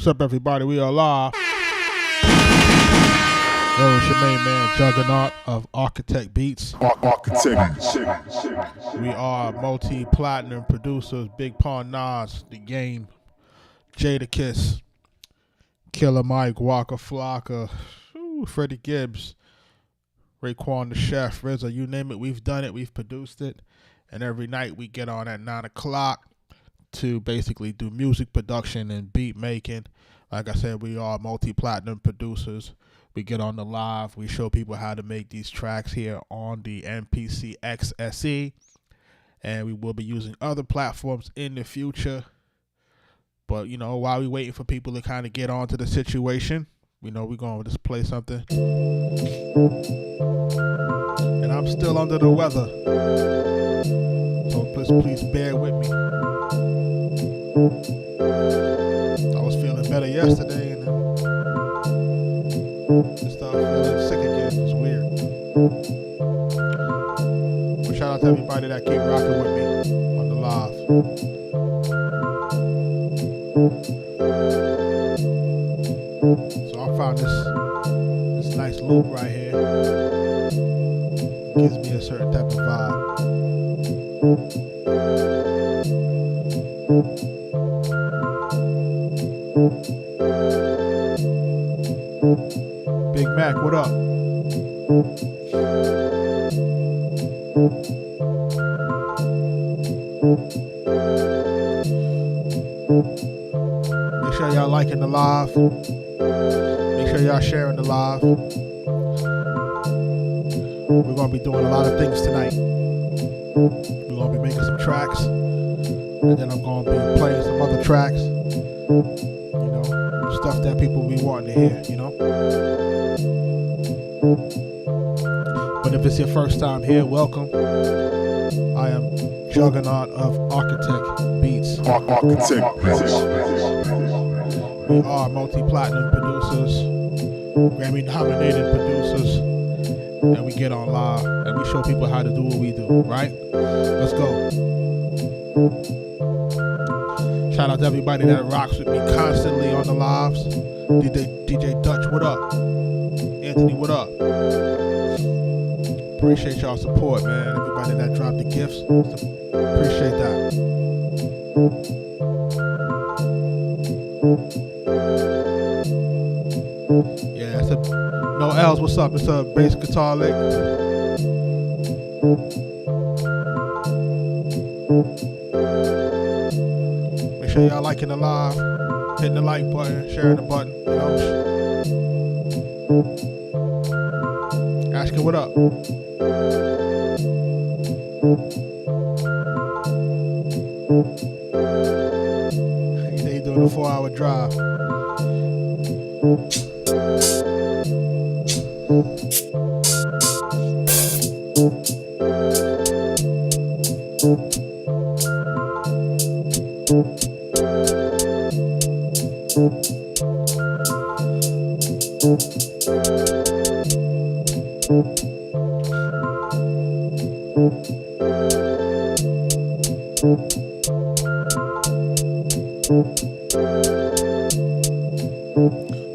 What's up, everybody? We are live. Yo, it's your main man, Juggernaut of Arkatech Beatz. We are multi-platinum producers, Big Pun Nas, The Game, Jadakiss, Killer Mike, Waka Flocka, Freddie Gibbs, Raekwon the Chef, RZA, you name it, we've done it, we've produced it. And every night we get on at 9 o'clock to basically do music production and beat making. Like I said, we are multi-platinum producers. We get on the live. We show people how to make these tracks here on the MPC XSE. And we will be using other platforms in the future. But, you know, while we waiting for people to kind of get onto the situation, we know we're going to just play something. And I'm still under the weather. So please bear with me. I was feeling better yesterday and then just started feeling sick again. It's weird. But shout out to everybody that keep rocking with me on the live. So I found this nice loop right here. It gives me a certain type of vibe. Big Mac, what up? Make sure y'all liking the live. Make sure y'all sharing the live. We're going to be doing a lot of things tonight. We're going to be making some tracks. And then I'm going to be playing some other tracks. You know, stuff that people be wanting to hear, you know. But if it's your first time here, welcome. I am Juggernaut of Arkatech Beatz. Arkatech Beatz. We are multi-platinum producers, Grammy-nominated producers, and we get on live and we show people how to do what we do, right? Let's go. Shout out to everybody that rocks with me constantly on the lives. DJ Dutch, what up? Anthony, what up? Appreciate y'all support, man. Everybody that dropped the gifts, appreciate that. Yeah, it's a No L's, what's up? It's a bass guitar lick. Make sure y'all liking the live, hitting the like button, sharing the button, you know. Asking what up. You say you're doing a 4-hour drive.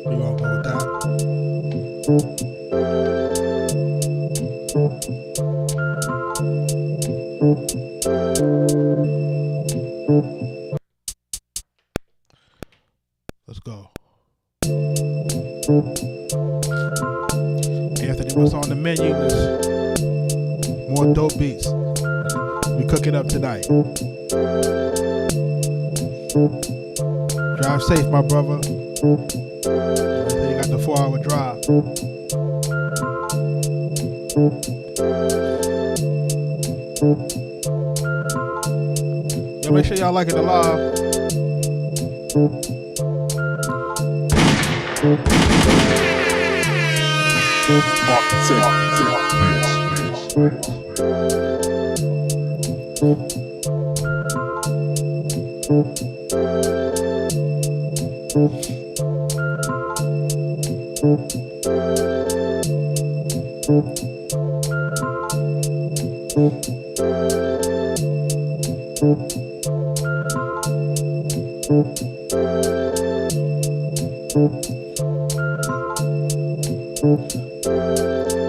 We're gonna go with that. Let's go. Anthony, what's on the menu list? More dope beats. We cooking up tonight. Drive safe, my brother. You got the 4-hour drive. Yo, make sure y'all liking the live.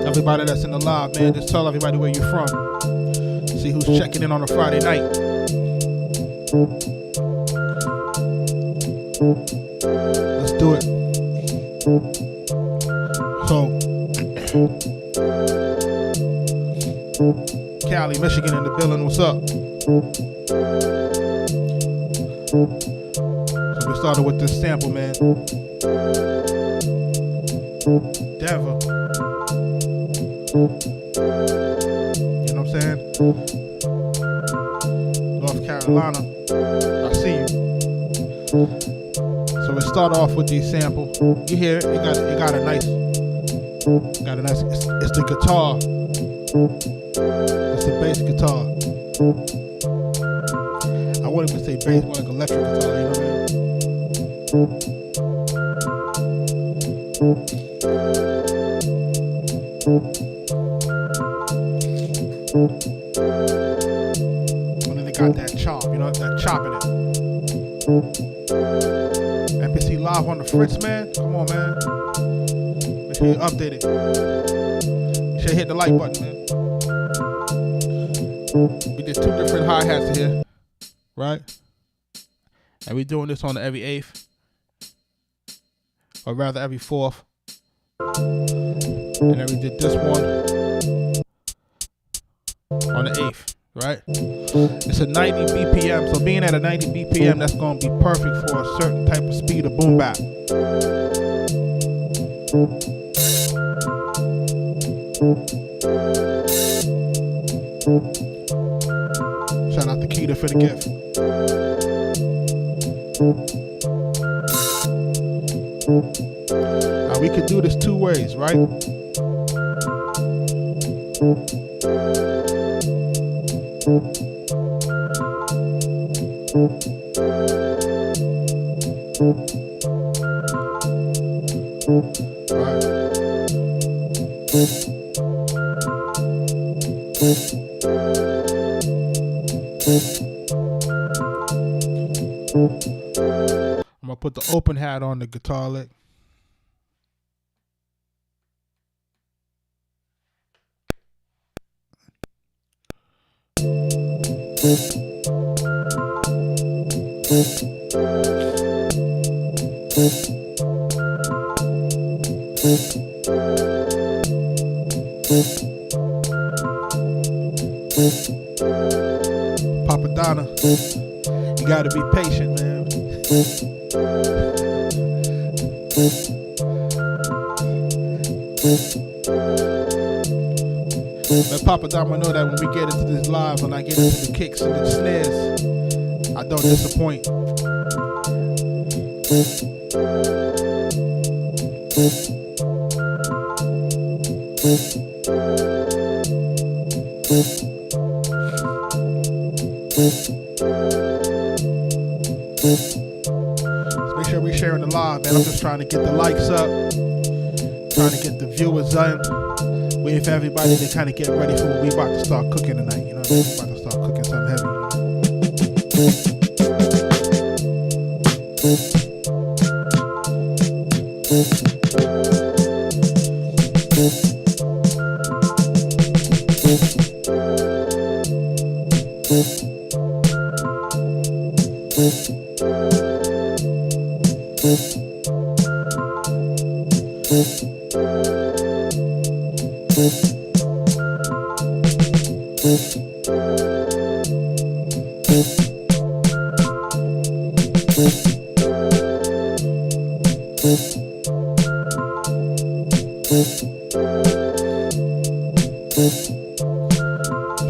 Everybody that's in the live, man, just tell everybody where you're from. See who's checking in on a Friday night. Let's do it. So, Cali, Michigan in the building, what's up? So we started with this sample, man. Denver. You know what I'm saying? North Carolina. I see you. So we start off with these samples. You hear it? It got a nice. It's the guitar. It's the bass guitar. I wouldn't even say bass, more like electric guitar. You know what I mean? And then they got that chop, you know, that chop in it. MPC live on the Fritz, man. Come on, man. Make sure you update it. Make sure you hit the like button, man. We did 2 different hi-hats here, right? And we doing this on every 8th, or rather every 4th. And then we did this one on the 8th, right? It's a 90 BPM, so being at a 90 BPM, that's gonna be perfect for a certain type of speed of boom bap. Shout out to Keita for the gift. Now we could do this 2 ways, right? I'm gonna put the open hat on the guitar lick. Papa Donna, you gotta be patient, man. But Papa Donna know that when we get into this live, when I get into the kicks and the snares, I don't disappoint. So make sure we're sharing the live, man. I'm just trying to get the likes up, trying to get the viewers on, waiting for everybody to kind of get ready for what we about to start cooking tonight. You know what I mean? We're about to start cooking something heavy.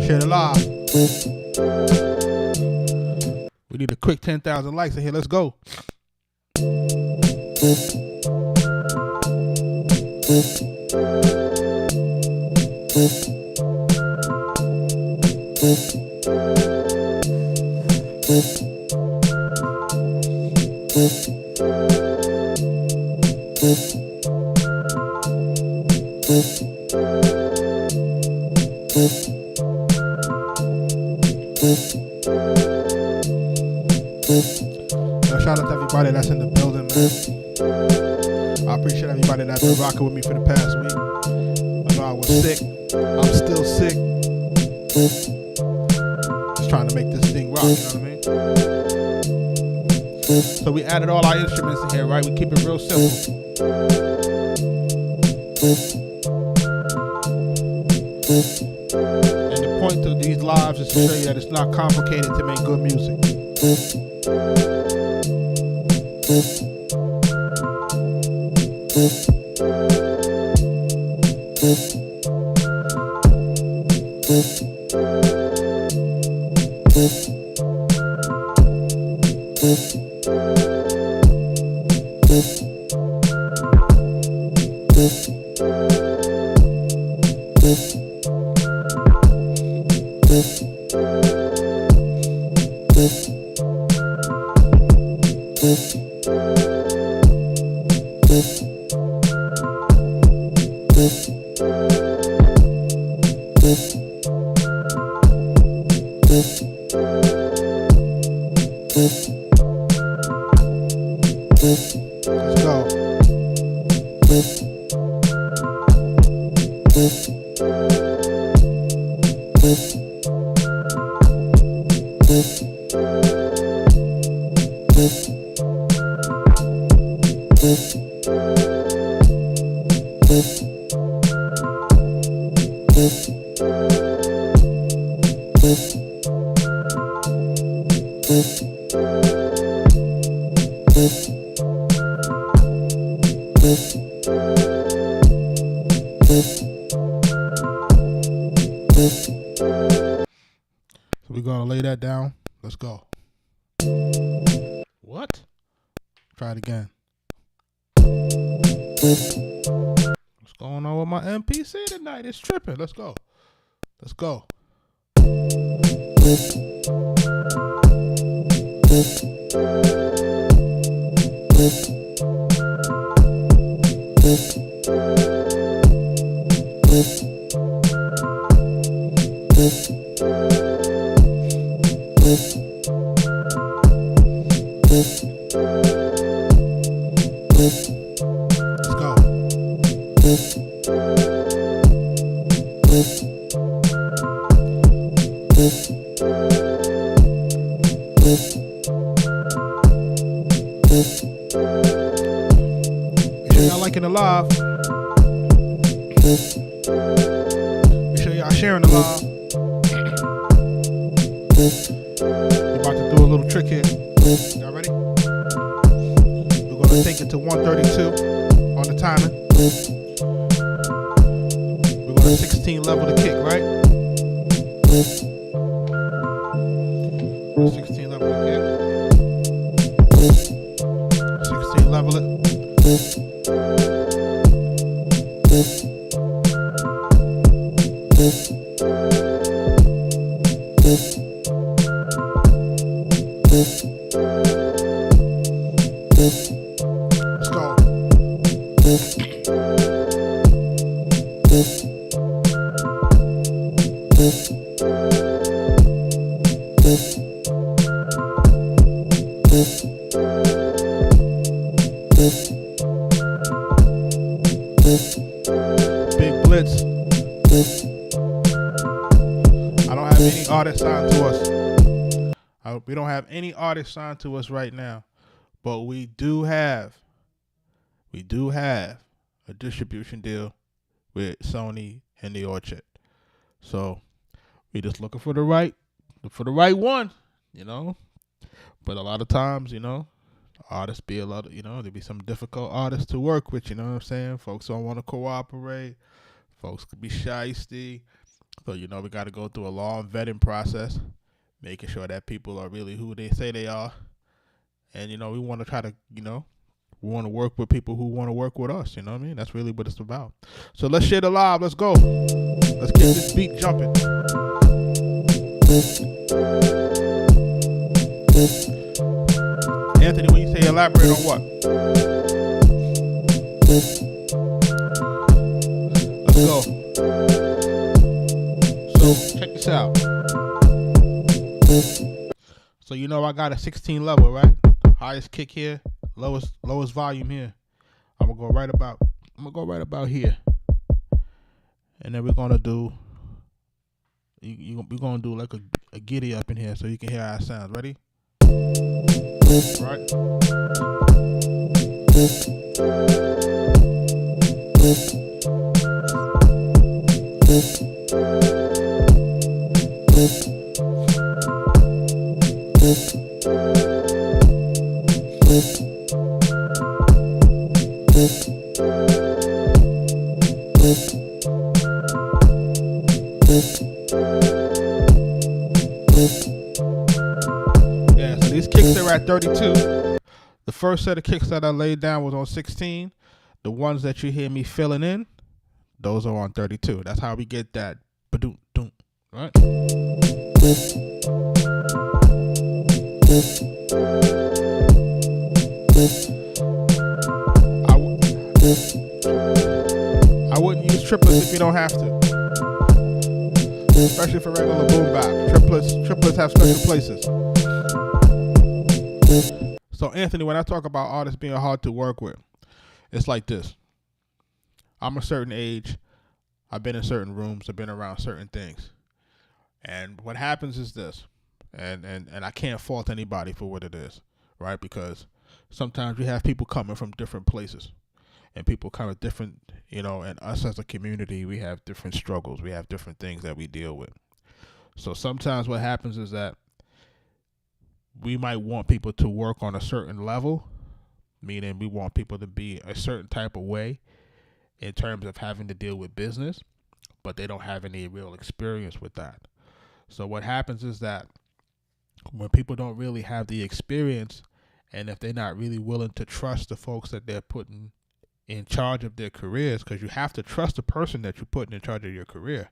Share the live. We need a quick 10,000 likes in here. Let's go. Shout out to everybody that's in the building, man. appreciate everybody that's been rocking with me for the past week. I know I was sick. I'm still sick. Just trying to make this thing rock, you know what I mean? So we added all our instruments in here, right? We keep it real simple. And the point of these lives is to show you that it's not complicated to make good music. Let's go. So we're gonna lay that down. Let's go. What? Try it again. What's going on with my MPC tonight? It's tripping. Let's go. Let's go. Make sure y'all liking the live. Make sure y'all sharing the live. We're about to do a little trick here. Y'all ready? We're gonna take it to 132 on the timing. We're gonna 16 level the kick, right? 16 level the kick. 16 level it. Let's go. Big Blitz. I don't have any artists signed to us. We don't have any artists signed to us right now, but we do have a distribution deal with Sony and the Orchard. So we just looking for the right one, you know. But a lot of times, you know, artists be there be some difficult artists to work with, you know what I'm saying? Folks don't want to cooperate. Folks could be shysty. So, you know, we got to go through a long vetting process, making sure that people are really who they say they are. And, you know, we want to try to, you know, we want to work with people who want to work with us, you know what I mean? That's really what it's about. So let's share the live. Let's go. Let's get this beat jumping. Anthony, when you say elaborate on what? Let's go. So check this out. So you know I got a 16 level, right? Highest kick here, lowest volume here. I'm gonna go right about here, and then we're gonna do. We're gonna do like a giddy up in here so you can hear how it sounds. Ready? Right. Yeah, so these kicks are at 32. The first set of kicks that I laid down was on 16. The ones that you hear me filling in, those are on 32. That's how we get that ba-doom, doom, right? I wouldn't use triplets if you don't have to, especially for regular boom bap. Triplets have special places. So Anthony, when I talk about artists being hard to work with, it's like this. I'm a certain age. I've been in certain rooms. I've been around certain things. And what happens is this, and I can't fault anybody for what it is, right? Because sometimes you have people coming from different places, and people kind of different, and us as a community, we have different struggles. We have different things that we deal with. So sometimes what happens is that we might want people to work on a certain level, meaning we want people to be a certain type of way in terms of having to deal with business, but they don't have any real experience with that. So what happens is that when people don't really have the experience, and if they're not really willing to trust the folks that they're putting in charge of their careers, because you have to trust the person that you're putting in charge of your career.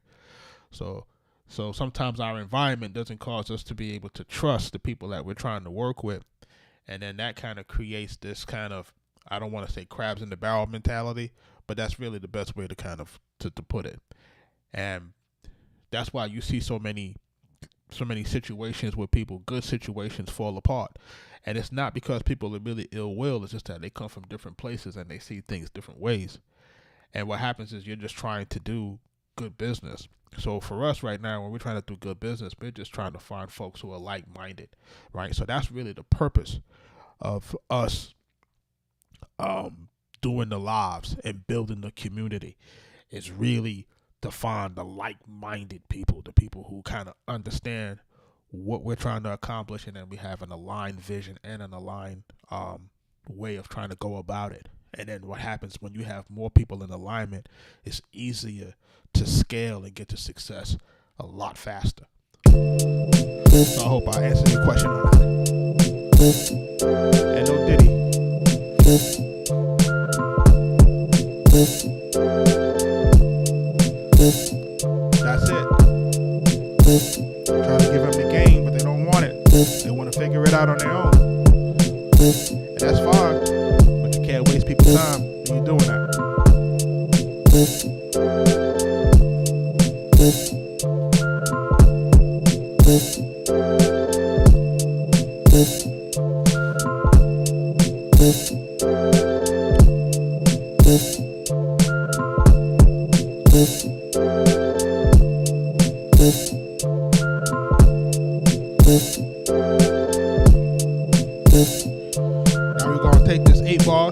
So sometimes our environment doesn't cause us to be able to trust the people that we're trying to work with. And then that kind of creates this kind of, I don't want to say crabs in the barrel mentality, but that's really the best way to kind of to put it. And that's why you see so many situations where good situations fall apart. And it's not because people are really ill will, it's just that they come from different places and they see things different ways. And what happens is you're just trying to do good business. So for us right now, when we're trying to do good business, we're just trying to find folks who are like-minded, right? So that's really the purpose of us doing the lives and building the community, is really to find the like-minded people, the people who kind of understand what we're trying to accomplish, and then we have an aligned vision and an aligned way of trying to go about it. And then what happens when you have more people in alignment, it's easier to scale and get to success a lot faster. So I hope I answered your question on that. And no Diddy. That's it. Try to give them the game, but they don't want it. They want to figure it out on their own. And that's fine. But you can't waste people's time when you're doing that. Now we're gonna take this 8 bars.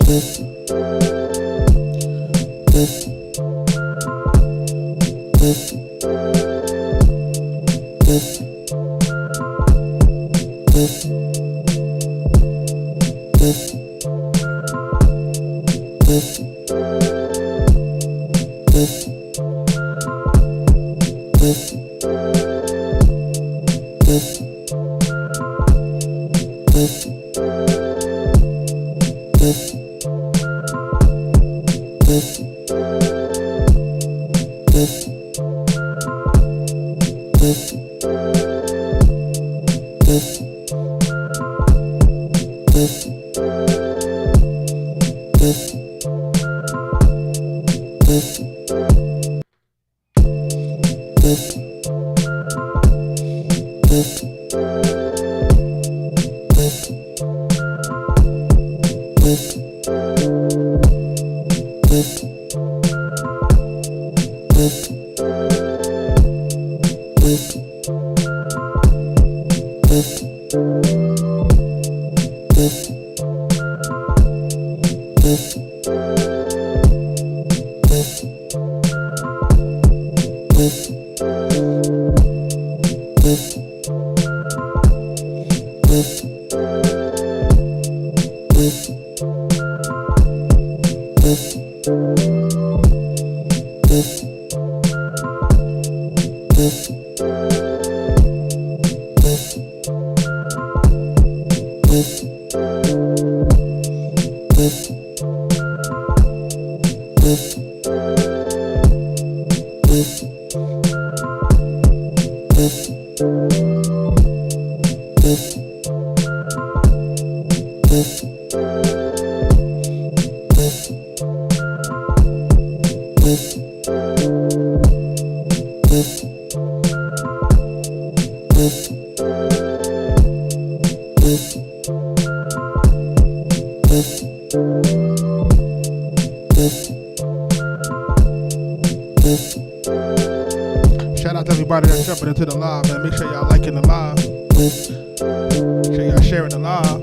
Shout out to everybody that's jumping into the live, man. Make sure y'all liking the live. Make sure y'all sharing the live.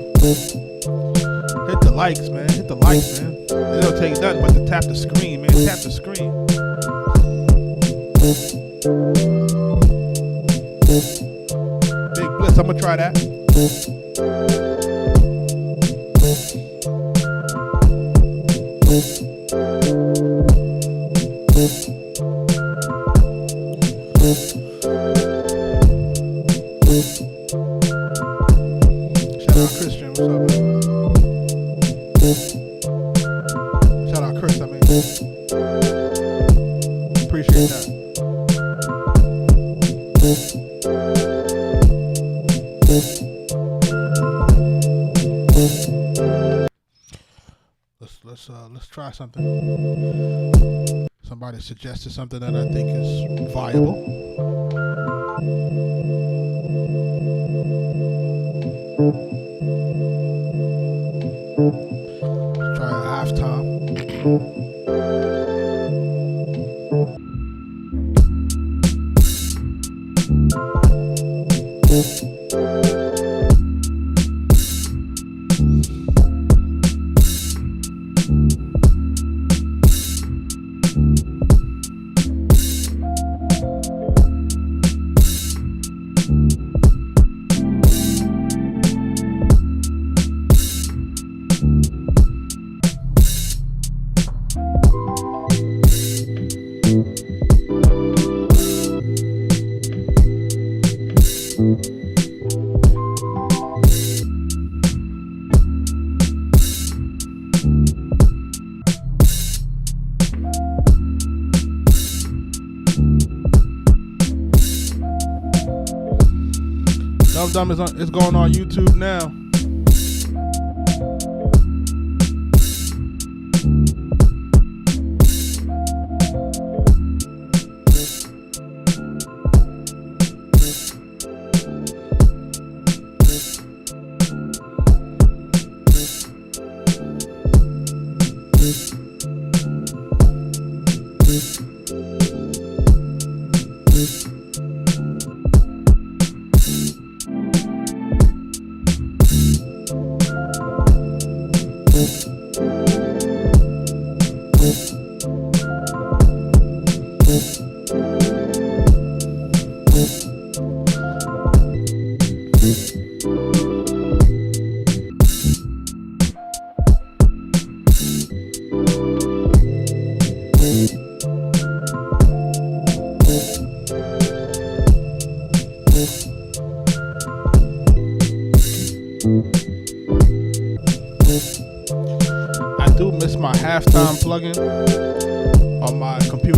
Hit the likes, man. Hit the likes, man. It don't take nothing but to tap the screen, man. Tap the screen. Big Bliss, I'm gonna try that. Shout out Christian, what's up, man? Shout out Chris, I mean. Appreciate that. Let's try something. Somebody suggested something that I think is viable. Let's try a halftime. Dumb is going on YouTube now. I do miss my halftime plugin on my computer.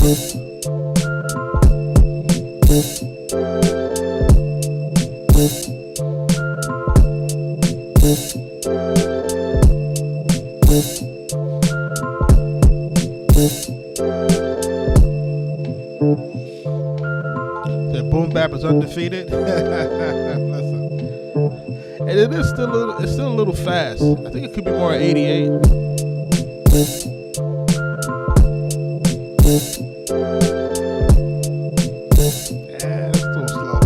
The boom bap is undefeated. Listen. And it is still a little fast. I think it could be more at 88. Yeah, that's too slow.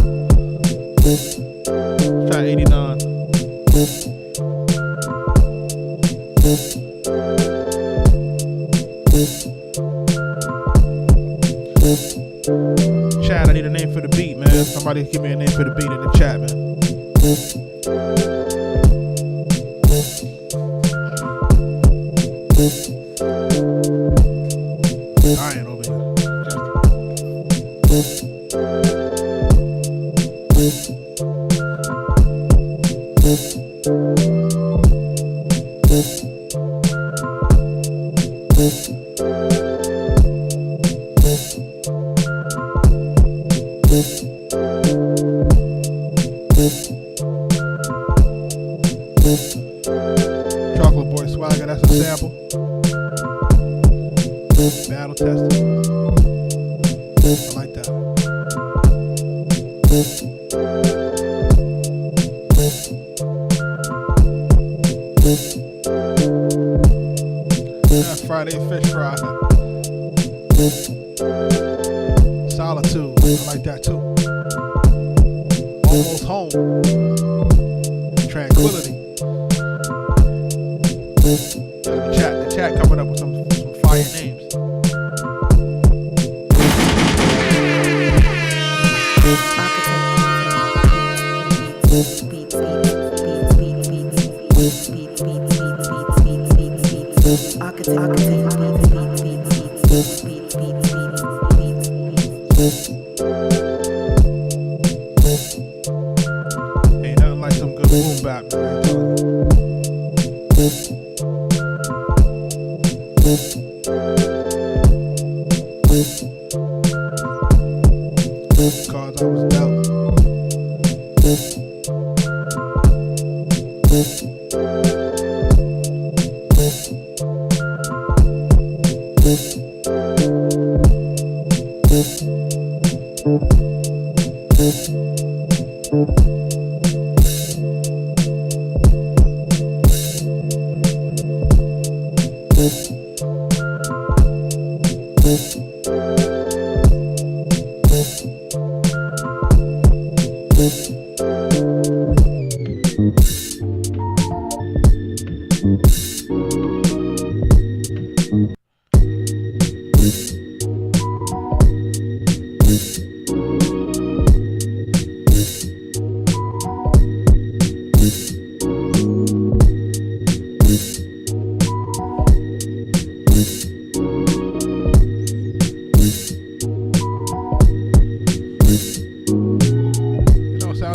Let's try 89. Somebody give me a name for the beat in the chat, man. I ain't over here. Chocolate Boy Swagger, that's a sample. Battle testing. I like that. That's Friday Fish Fry. Solitude, I like that too. Almost home. Tranquility. The chat coming up with some fire names. Ain't nothing like some good boom bap, man. Cause I was dealt.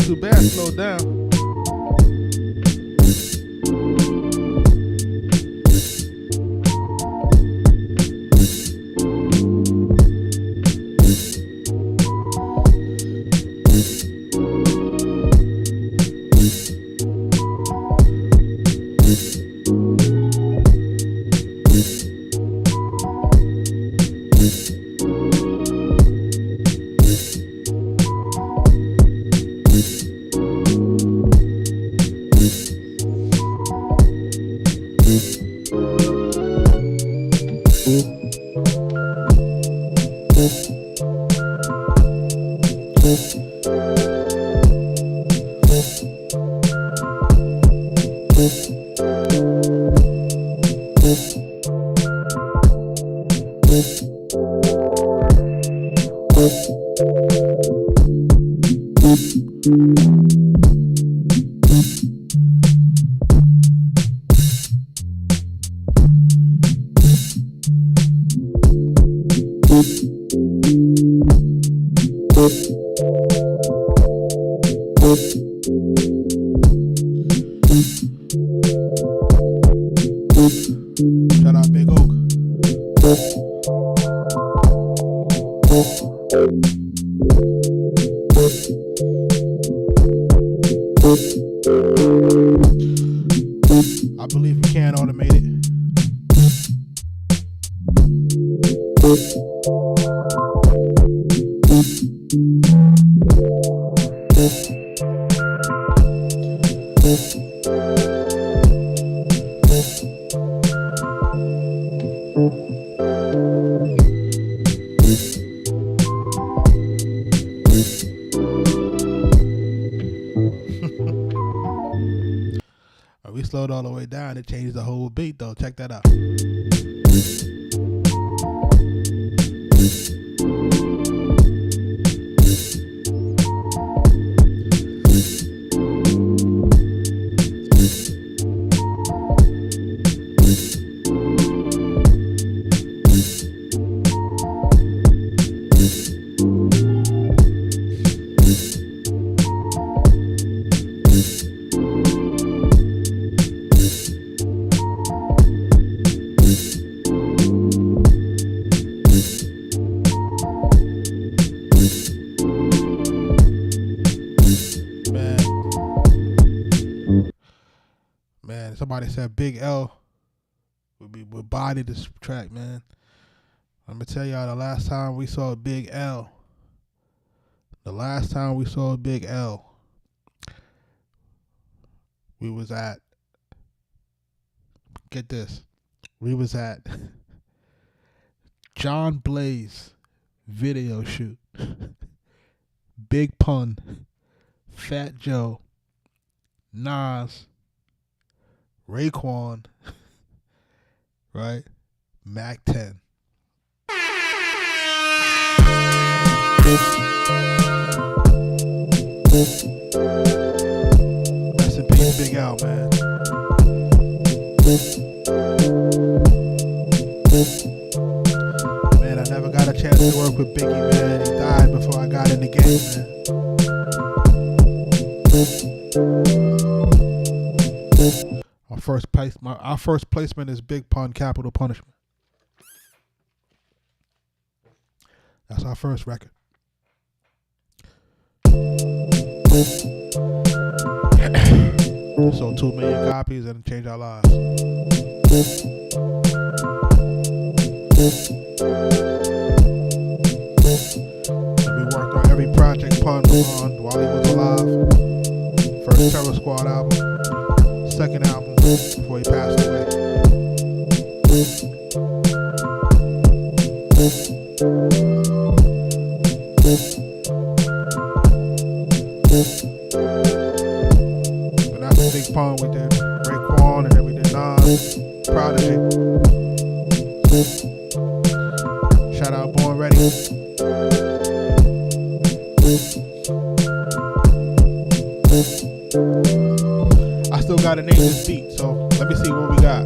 Too bad, slow down. Shout out Big Oak. I believe we can automate it. We slowed all the way down. It changed the whole beat, though. Check that out. Somebody said Big L would body this track, man. I'm gonna tell y'all the last time we saw Big L. We was at, get this, we was at John Blaze video shoot. Big Pun, Fat Joe, Nas, Raekwon, right? Mac 10. Rest in peace, Big L, man. Man, I never got a chance to work with Biggie, man. He died before I got in the game, man. Our first placement is Big Pun, Capital Punishment. That's our first record. Sold 2 million copies and changed our lives. And we worked on every project Pun was on while he was alive. First Terror Squad album, second album before he passed away. But after Big Pun, we did Raekwon, and then we did Nas, Prodigy. Shout out Born Ready. I still gotta name this beat, so let me see what we got.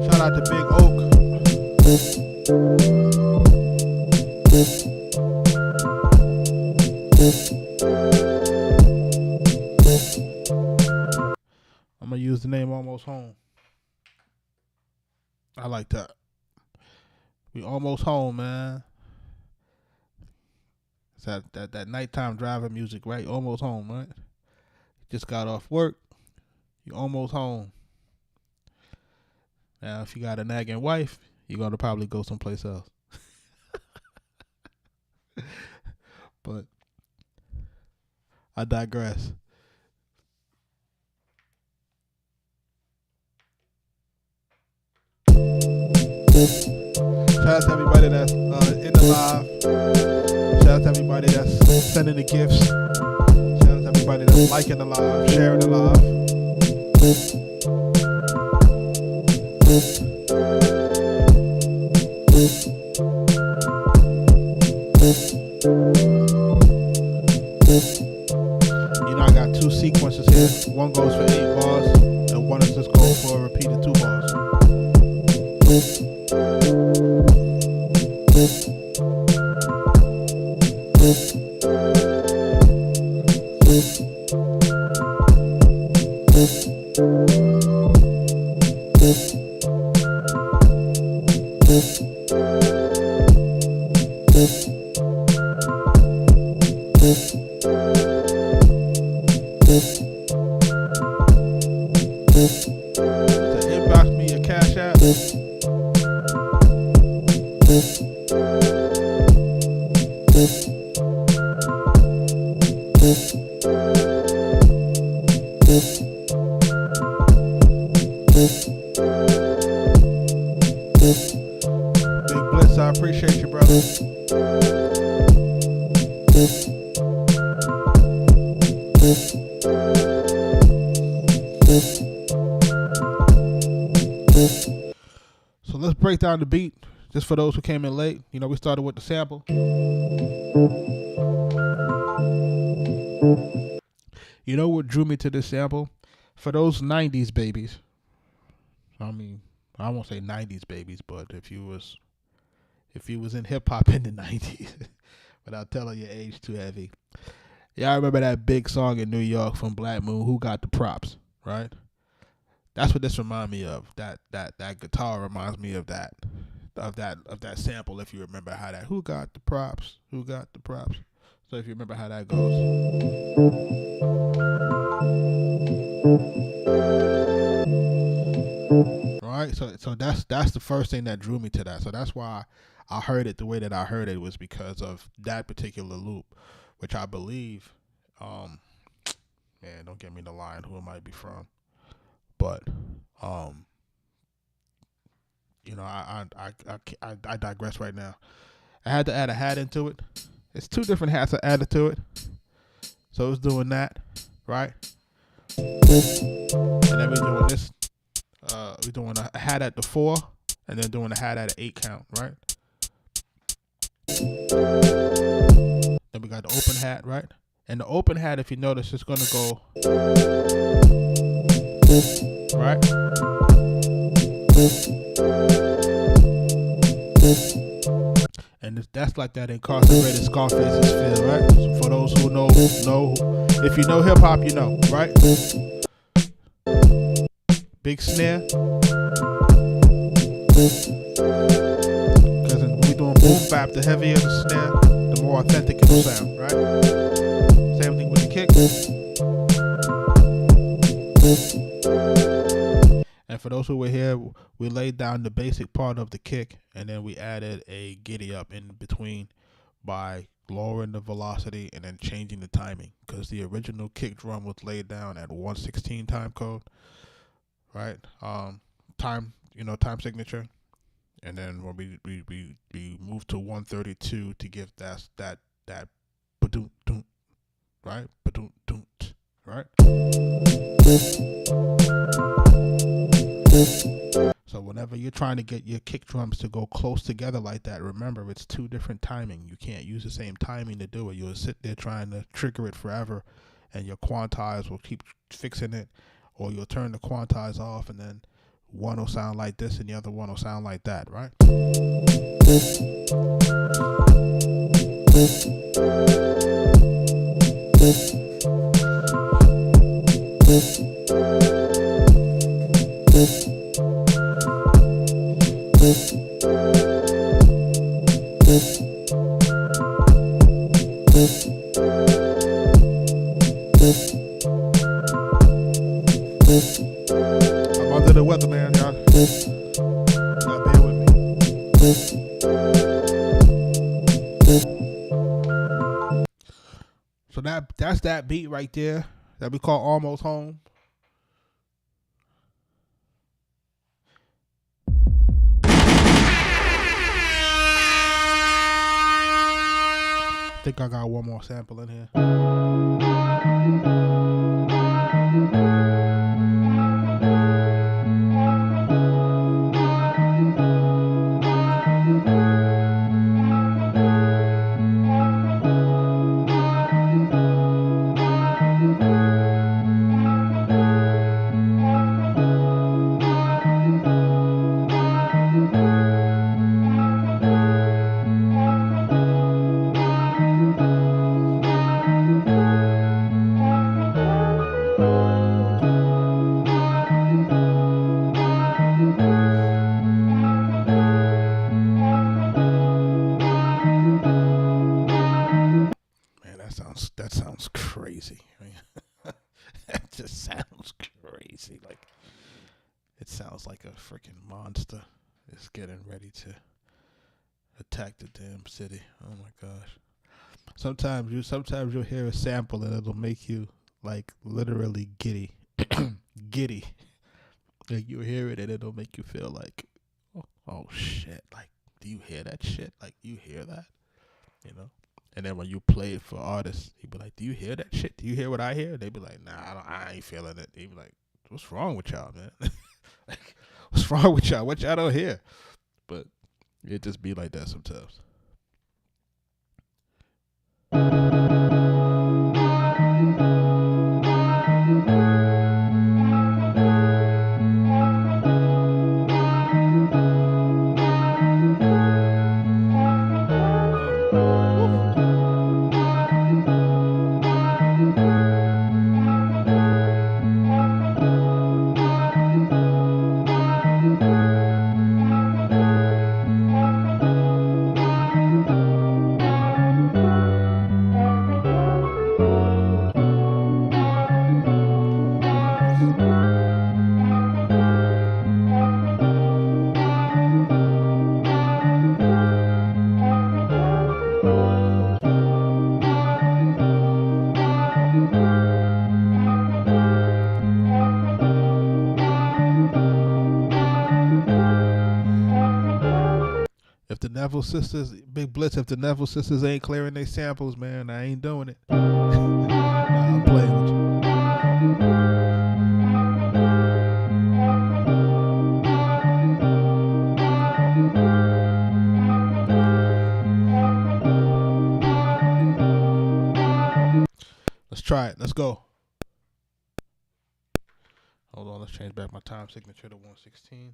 Shout out to Big Oak. I'm gonna use the name Almost Home. I like that. We almost home, man. It's that nighttime driving music, right? Almost home, right? Just got off work. You almost home. Now, if you got a nagging wife, you're gonna probably go someplace else. But I digress. Shout out to everybody that's in the live. Shout out to everybody that's sending the gifts. Shout out to everybody that's liking the live, sharing the live. You know, I got 2 sequences here. One goes for 8 bars, and one is just going for a repeated 2 bars. To inbox me your Cash App. Big Blitz, I appreciate you, brother. So let's break down the beat, just for those who came in late. You know, we started with the sample. You know what drew me to this sample? For those 90s babies. I mean, I won't say 90s babies, but if you was in hip hop in the 90s, without telling your age too heavy. Yeah, I remember that big song in New York from Black Moon, Who Got the Props, right? That's what this reminds me of. That guitar reminds me of that sample. If you remember how that, who got the props? Who got the props? So if you remember how that goes, right? So that's the first thing that drew me to that. So that's why I heard it the way that I heard it, was because of that particular loop, which I believe, man, don't get me the line who it might be from, but you know, I digress right now. I had to add a hat into it. It's two different hats I added to it. So it's doing that, right? And then we're doing this. We're doing a hat at the 4, and then doing a hat at an 8 count, right? Then we got the open hat, right? And the open hat, if you notice, is going to go right. And that's like that incarcerated Scarface's feel, right? So for those who know, if you know hip hop, you know, right? Big snare. Because when we're doing boom bap, the heavier the snare, the more authentic it will sound, right? Same thing with the kick. And for those who were here, we laid down the basic part of the kick, and then we added a giddy up in between by lowering the velocity and then changing the timing, because the original kick drum was laid down at 116 time code, right? Time signature, and then when we moved to 132 to give that ba-doom, doom, right? Ba-doom, doom, right? So whenever you're trying to get your kick drums to go close together like that, remember it's two different timing. You can't use the same timing to do it. You'll sit there trying to trigger it forever, and your quantize will keep fixing it, or you'll turn the quantize off, and then one will sound like this and the other one will sound like that, right? I'm under the weather, man, y'all. Y'all bear with me. So that's that beat right there that we call Almost Home. I think I got one more sample in here. That sounds crazy. That just sounds crazy. Like, it sounds like a freaking monster is getting ready to attack the damn city. Oh my gosh. Sometimes you'll hear a sample and it'll make you like literally giddy. Giddy. Like, you hear it and it'll make you feel like, oh shit. Like, do you hear that shit? Like, you hear that? You know? And then when you play it for artists, he'd be like, do you hear that shit? Do you hear what I hear? They'd be like, nah, I ain't feeling it. They'd be like, what's wrong with y'all, man? Like, what's wrong with y'all? What y'all don't hear? But it just be like that sometimes. If the Neville sisters, Big Blitz, if the Neville sisters ain't clearing their samples, man, I ain't doing it. Nah, I'm playing with you. Let's try it. Let's go. Hold on. Let's change back my time signature to 116.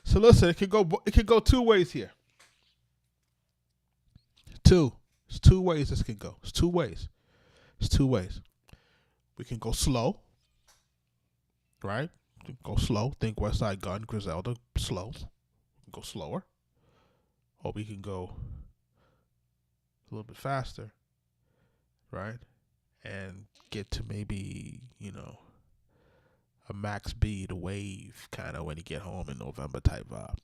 So listen, it could go two ways here. It's two ways this can go. It's two ways. We can go slow, right? Go slow. Think West Side Gun, Griselda, slow. Go slower. Or we can go a little bit faster, right? And get to maybe, a Max B, the wave, kind of when you get home in November type vibe.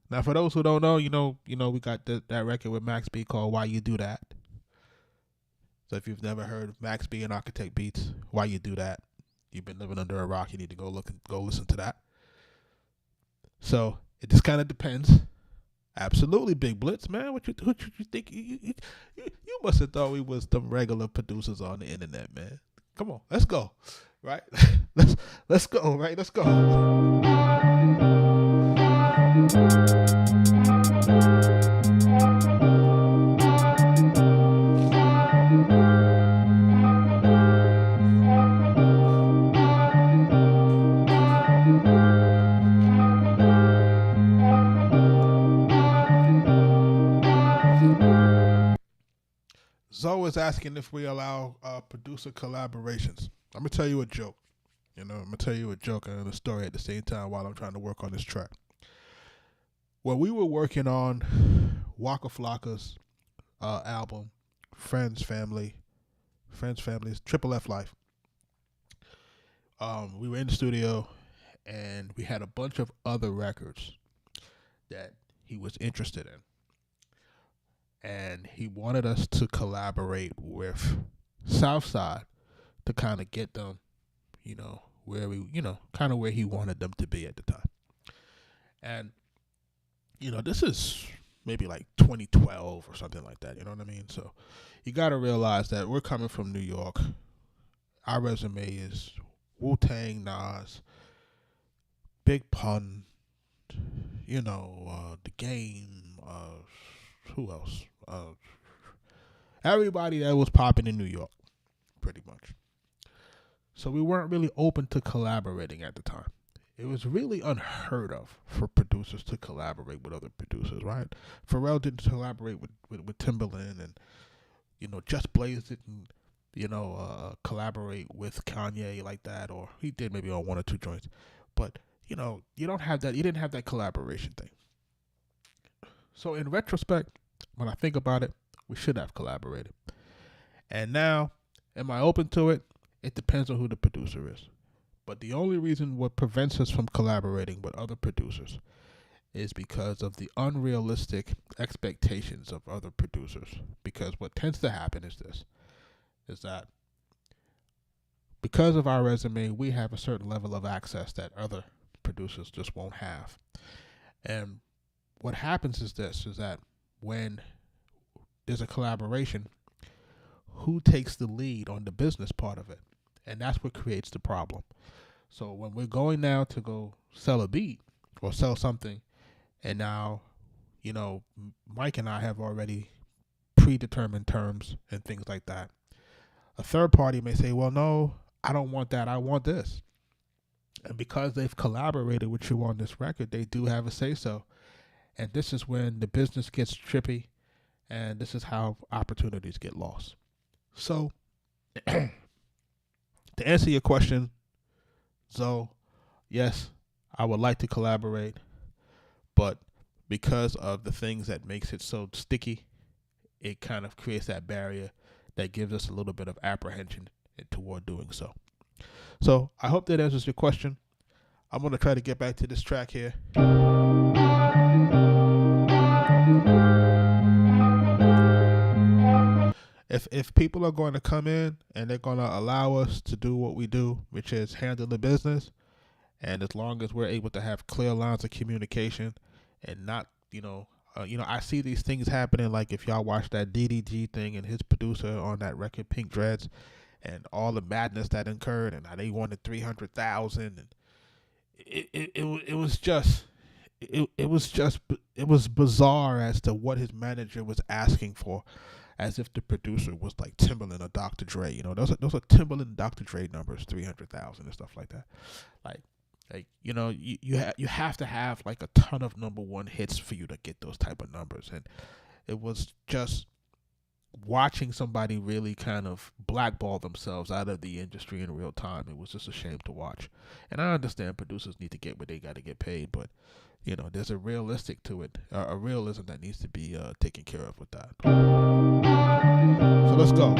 Now, for those who don't know, we got that record with Max B called Why You Do That. So if you've never heard Max B and Arkatech Beatz, Why You Do That, you've been living under a rock. You need to go listen to that. So it just kind of depends. Absolutely, Big Blitz, man. What you think? You must have thought we was some regular producers on the internet, man. Come on, let's go, right? let's go, right? Let's go. Zoe is asking if we allow producer collaborations. I'm going to tell you a joke. I'm going to tell you a joke and a story at the same time while I'm trying to work on this track. When we were working on Waka Flocka's album, Friends, Families, Triple F Life, we were in the studio and we had a bunch of other records that he was interested in. And he wanted us to collaborate with Southside to kind of get them, where kind of where he wanted them to be at the time. And, this is maybe like 2012 or something like that. You know what I mean? So you got to realize that we're coming from New York. Our resume is Wu-Tang, Nas, Big Pun, The Game, who else? Everybody that was popping in New York, pretty much. So we weren't really open to collaborating at the time. It was really unheard of for producers to collaborate with other producers, right? Pharrell didn't collaborate with Timbaland, and Just Blaze didn't, collaborate with Kanye like that, or he did maybe on one or two joints. But you don't have that. You didn't have that collaboration thing. So in retrospect, when I think about it, we should have collaborated. And now, am I open to it? It depends on who the producer is. But the only reason what prevents us from collaborating with other producers is because of the unrealistic expectations of other producers. Because what tends to happen is that because of our resume, we have a certain level of access that other producers just won't have. And what happens is that when there's a collaboration, who takes the lead on the business part of it? And that's what creates the problem. So when we're going now to go sell a beat or sell something, and now, Mike and I have already predetermined terms and things like that. A third party may say, well, no, I don't want that. I want this. And because they've collaborated with you on this record, they do have a say-so. And this is when the business gets trippy, and this is how opportunities get lost. So, to answer your question, Zoe, yes, I would like to collaborate, but because of the things that makes it so sticky, it kind of creates that barrier that gives us a little bit of apprehension toward doing so. So I hope that answers your question. I'm going to try to get back to this track here. If people are going to come in and they're going to allow us to do what we do, which is handle the business, and as long as we're able to have clear lines of communication and not, I see these things happening, like if y'all watch that DDG thing and his producer on that record, Pink Dreads, and all the madness that occurred, and how they wanted 300,000, and it was bizarre as to what his manager was asking for, as if the producer was like Timbaland or Dr. Dre. Those are Timbaland and Dr. Dre numbers, 300,000 and stuff like that. You have to have like a ton of number one hits for you to get those type of numbers. And it was just watching somebody really kind of blackball themselves out of the industry in real time. It was just a shame to watch. And I understand producers need to get what they got to get paid, but there's a realistic to it, a realism that needs to be taken care of with that. So let's go.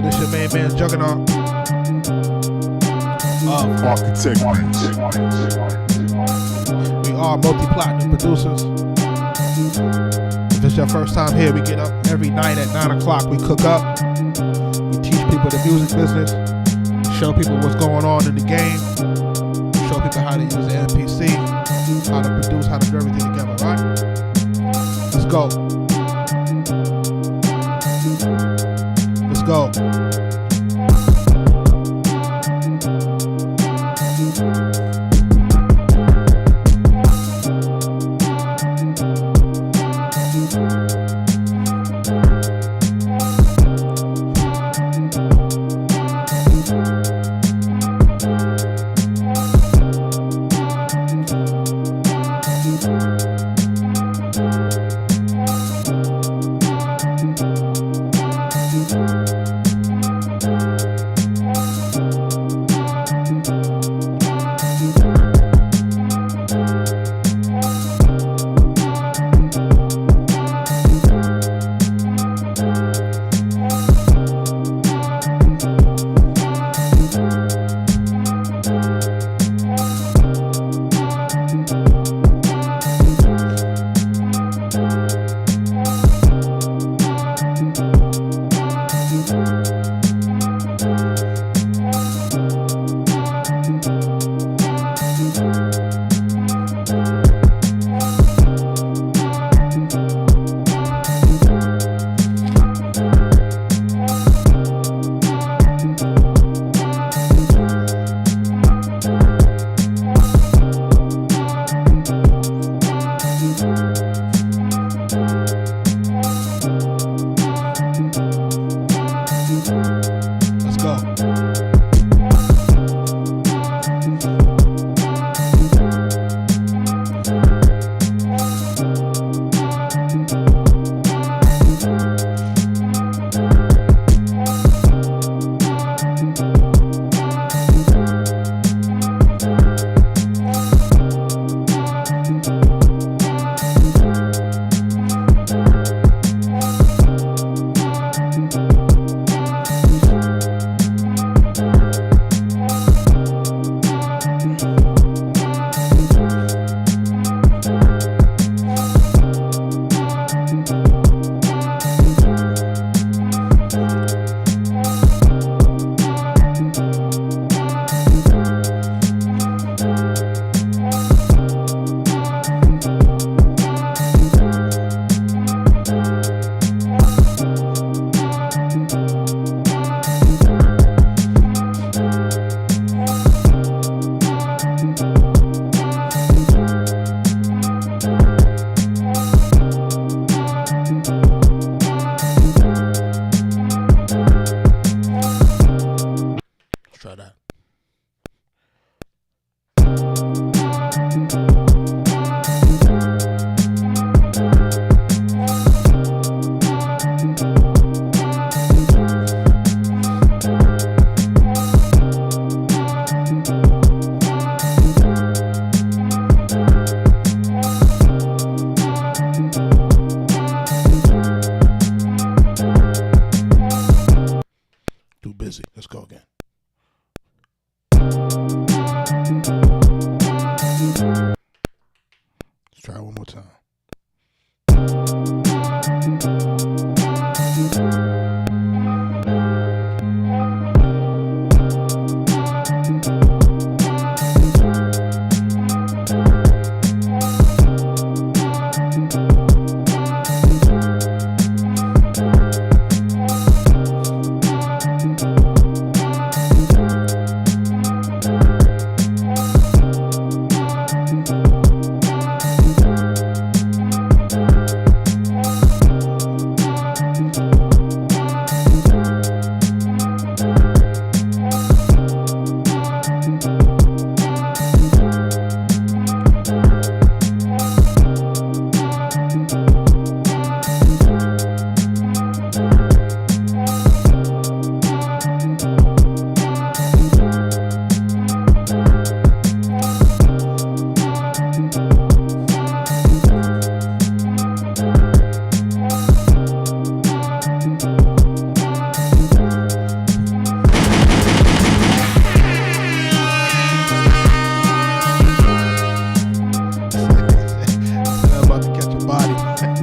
This your main man, Juggernaut. Arkatech Beatz. We are multi-platinum producers. If it's your first time here, we get up every night at 9 o'clock. We cook up. We teach people the music business. Show people what's going on in the game. Show people how to use the MPC, how to produce, how to do everything together, right? Let's go. Let's go.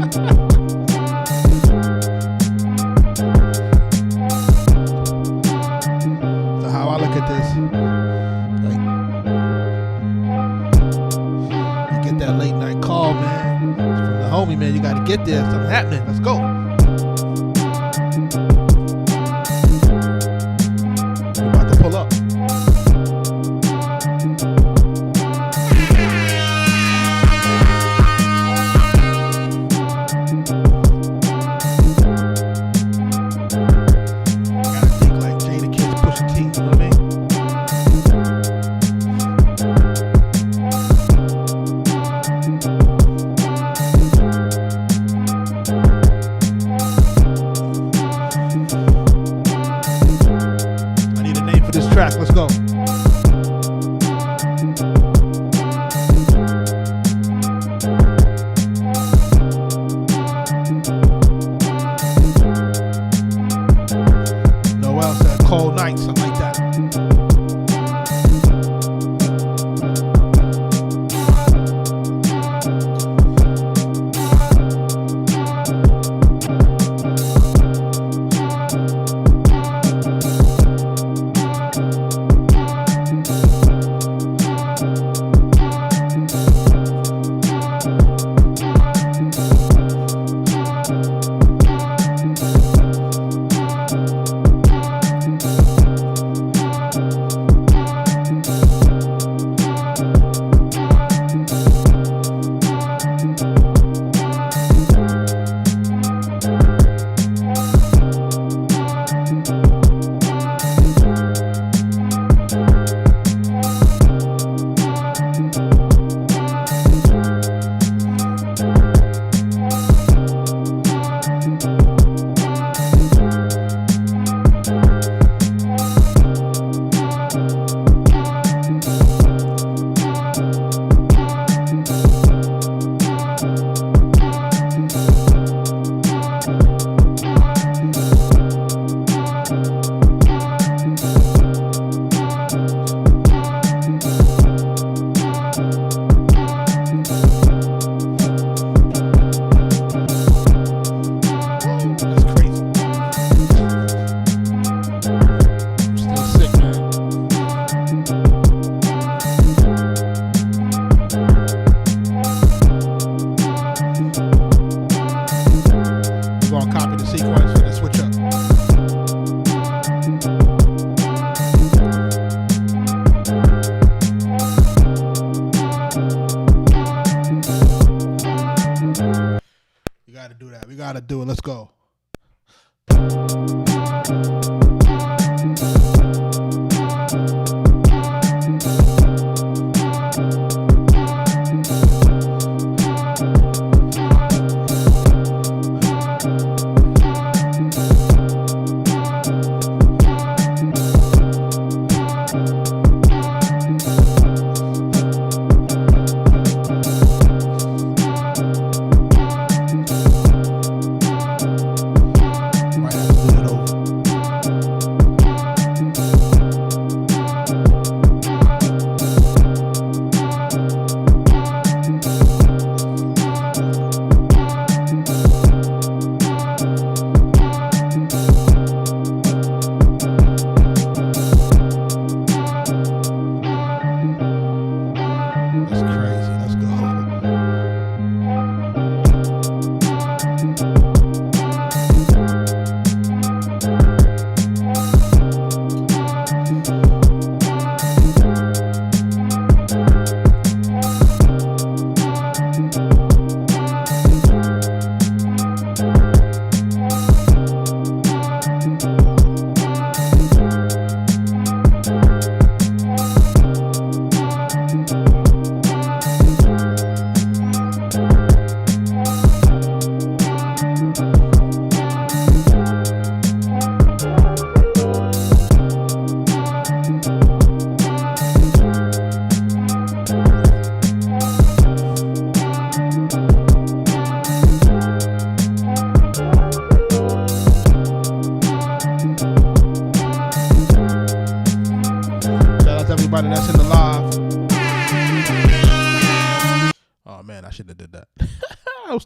So how I look at this, like, you get that late night call, man, from the homie, man. You got to get there. Something happening. Let's go. We about to pull up. Let's go. Noel said cold night, something like that. We gotta do it. Let's go.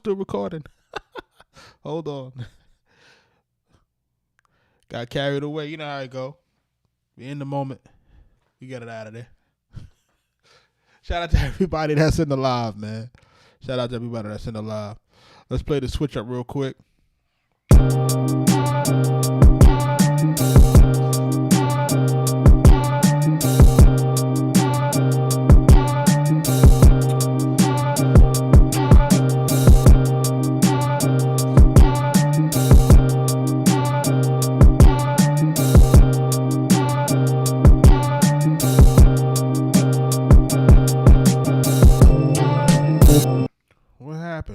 still recording. Hold on. Got carried away. You know how it go. We in the moment. We get it out of there. Shout out to everybody that's in the live, man. Shout out to everybody that's in the live. Let's play the switch up real quick.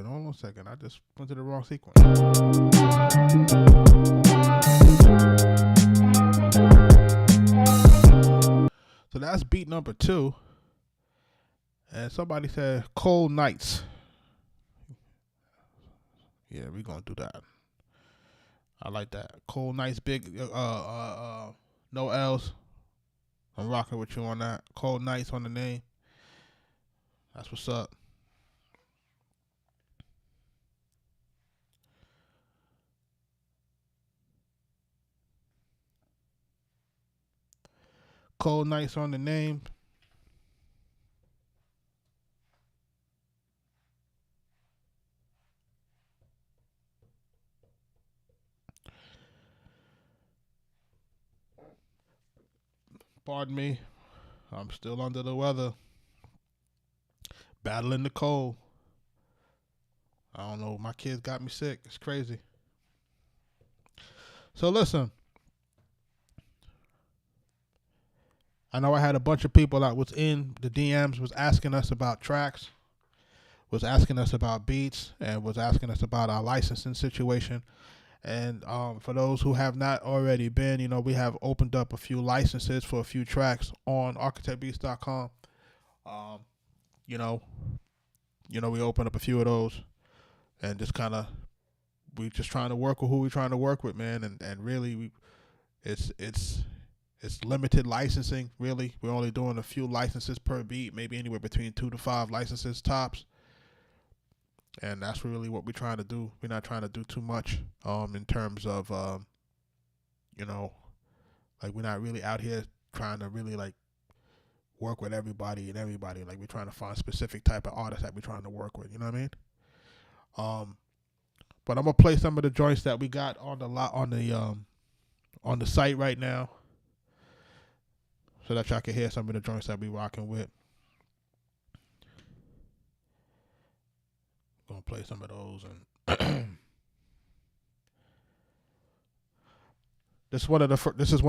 Hold on a second. I just went to the wrong sequence. So that's beat number 2. And somebody said Cold Nights. Yeah, we're going to do that. I like that. Cold Nights, big, no L's. I'm rocking with you on that. Cold Nights on the name. That's what's up. Cold Nights on the name. Pardon me. I'm still under the weather. Battling the cold. I don't know. My kids got me sick. It's crazy. So listen. I know I had a bunch of people that was in the DMs was asking us about tracks, was asking us about beats, and was asking us about our licensing situation. And for those who have not already been, you know, we have opened up a few licenses for a few tracks on arkatechbeatz.com. You know, we opened up a few of those, and just kind of, we just trying to work with who we're trying to work with, man. And really, it's limited licensing, really. We're only doing a few licenses per beat, maybe anywhere between 2 to 5 licenses tops. And that's really what we're trying to do. We're not trying to do too much in terms of, you know, like we're not really out here trying to really like work with everybody and everybody. Like we're trying to find specific type of artists that we're trying to work with. You know what I mean? But I'm gonna play some of the joints that we got on the site right now, so that y'all can hear some of the joints that we rocking with. Gonna play some of those, and this is one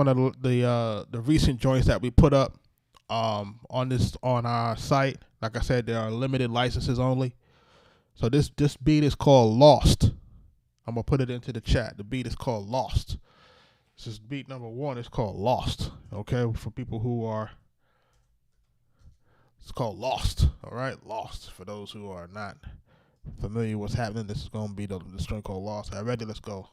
of the recent joints that we put up on our site. Like I said, there are limited licenses only. So this beat is called Lost. I'm gonna put it into the chat. The beat is called Lost. This is beat number 1. It's called Lost. Okay, for people who are, it's called Lost. All right, Lost. For those who are not familiar with what's happening, this is gonna be the string called Lost. All right, ready? Let's go.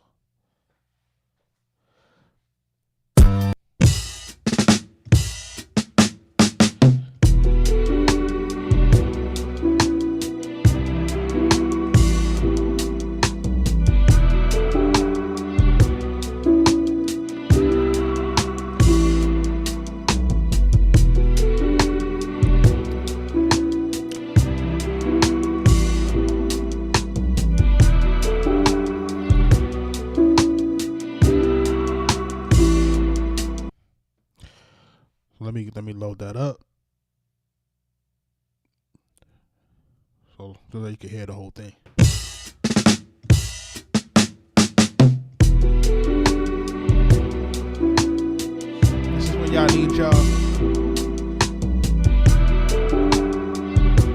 Let me load that up so that you can hear the whole thing. This is when y'all need y'all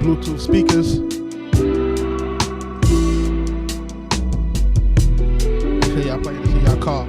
Bluetooth speakers. Make sure y'all playing this in y'all car.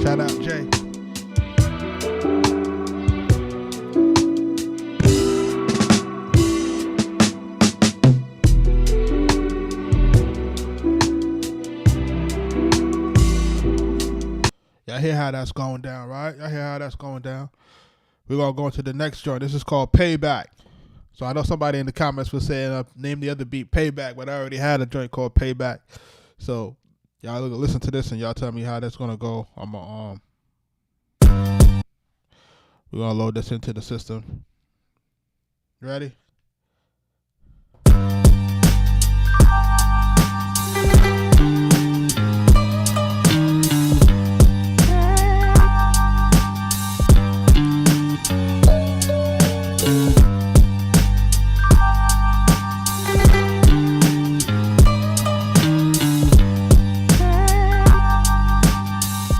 Shout out Jay. Y'all hear how that's going down, right? Y'all hear how that's going down? We're going to go into the next joint. This is called Payback. So I know somebody in the comments was saying, name the other beat Payback, but I already had a joint called Payback. So y'all listen to this and y'all tell me how that's going to go. We're going to load this into the system. You ready?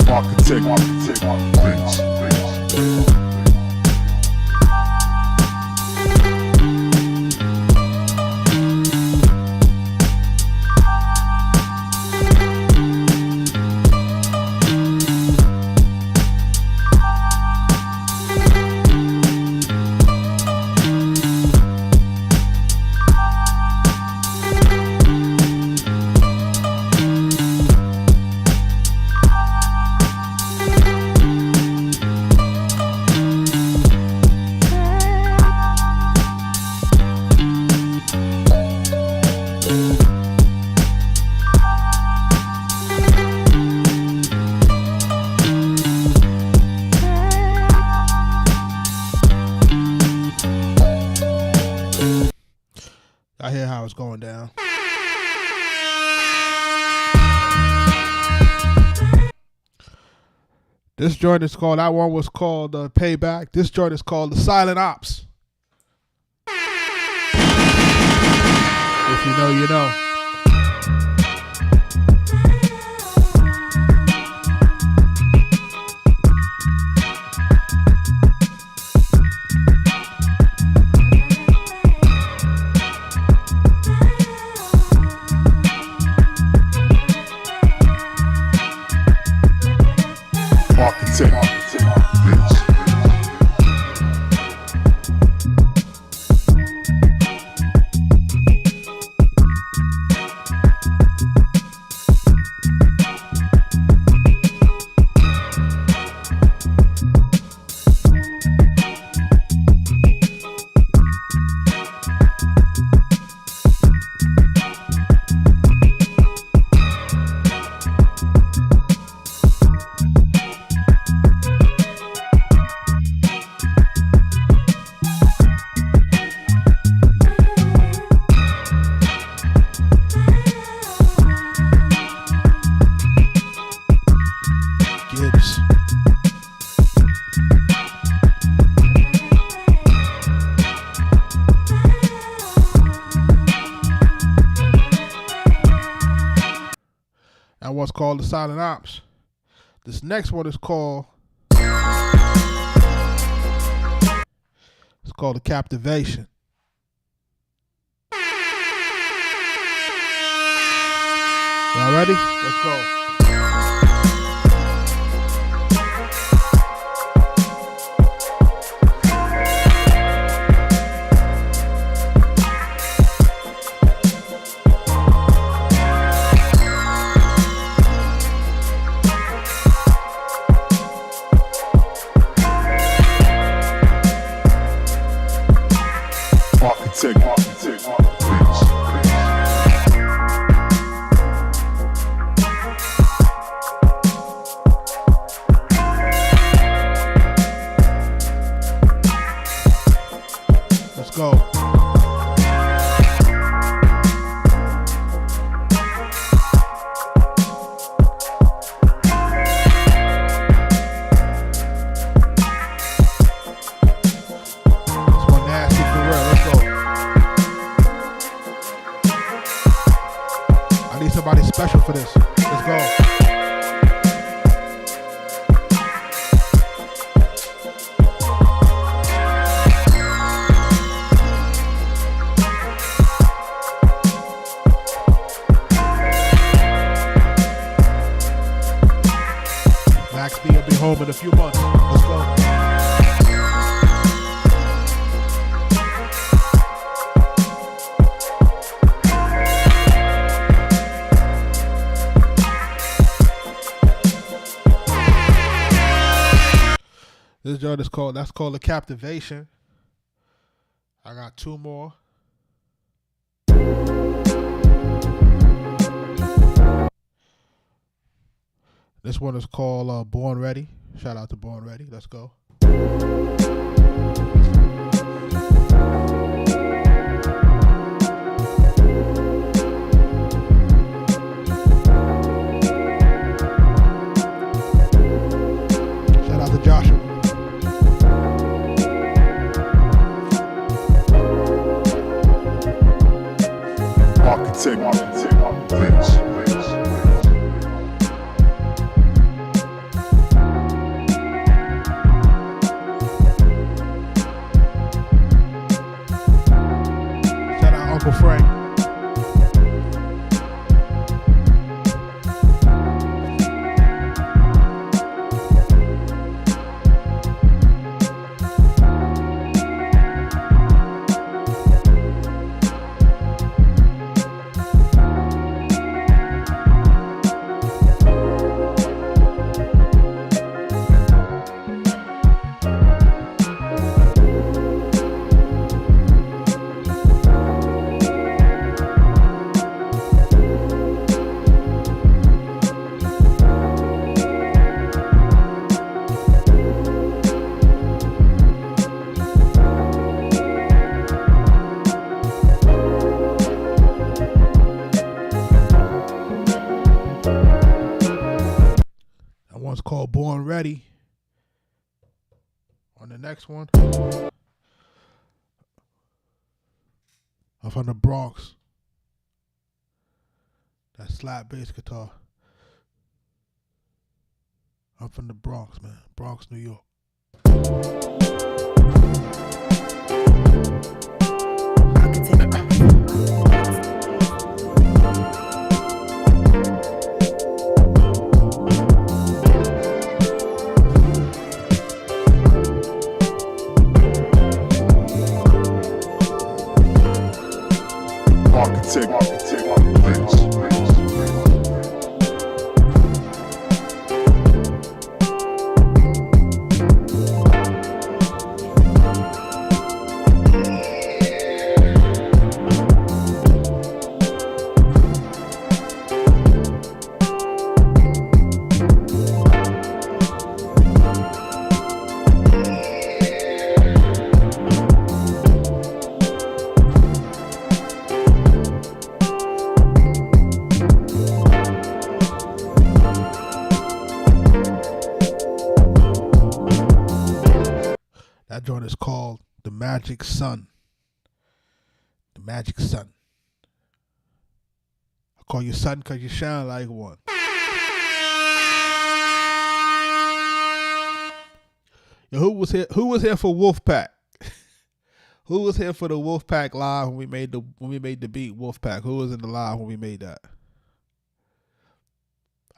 Arkatech Beatz. I hear how it's going down. This joint is called, that one was called Payback. This joint is called The Silent Ops. If you know, you know. Arkatech Beatz. Gibbs. That one's called The Silent Ops. This next one is called, it's called The Captivation. Y'all ready? Let's go. Arkatech Beatz. Leah'll be home in a few months. Let's go. This joint is called, that's called a captivation. I got two more. This one is called Born Ready. Shout out to Born Ready. Let's go. Shout out to Joshua. Arkatech Beatz. Shout out Uncle Frank. One's called Born Ready. On the next one, I'm from the Bronx. That slap bass guitar. I'm from the Bronx, man. Bronx, New York. Arkatech Beatz. That joint is called The Magic Sun. The Magic Sun. I call you son because you shine like one. Yo, who was here? Who was here for Wolfpack? Who was here for the Wolfpack live when we made the beat Wolfpack? Who was in the live when we made that?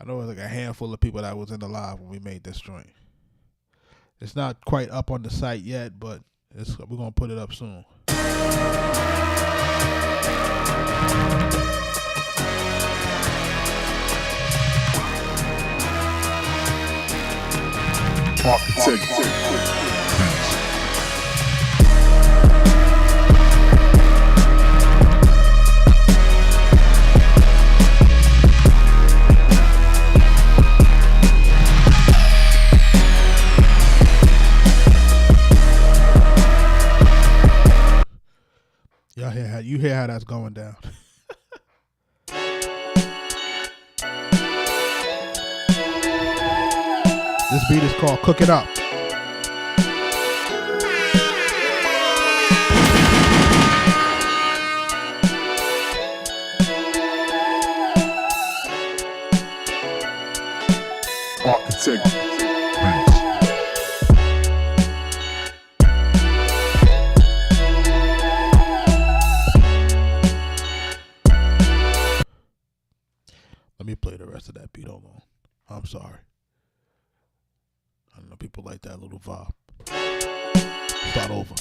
I know it was like a handful of people that was in the live when we made this joint. It's not quite up on the site yet, but we're gonna put it up soon. Arkatech Beatz. You hear how that's going down. This beat is called Cook It Up. Arkatech Beatz. Let me play the rest of that beat. Hold on. I'm sorry. I don't know, people like that little vibe. Start over.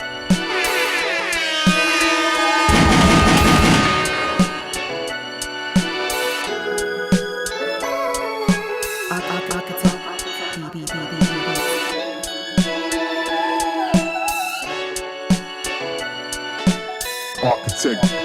Arkatech Beatz. Arkatech Beatz.